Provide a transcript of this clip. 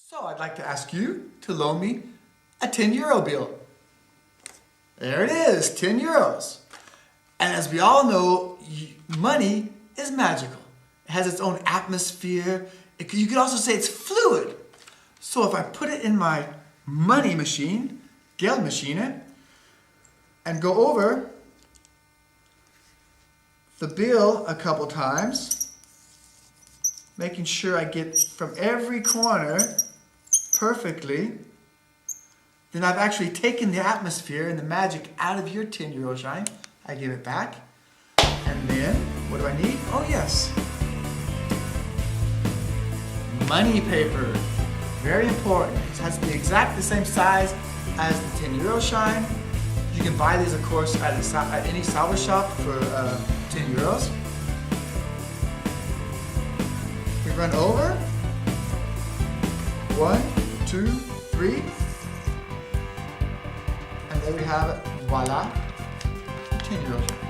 So I'd like to ask you to loan me a 10 euro bill. There it is, 10 euros. And as we all know, money is magical. It has its own atmosphere. You could also say it's fluid. So if I put it in my money machine, Geldmaschine, and go over the bill a couple times, making sure I get from every corner perfectly, then I've actually taken the atmosphere and the magic out of your 10 euro shine. I give it back. And then, what do I need? Oh yes, money paper. Very important. It has to be exactly the same size as the 10 euro shine. You can buy these, of course, at any salvage shop for 10 euros. We run over. 1, 2, 3. And there we have it. Voila. 10 euros.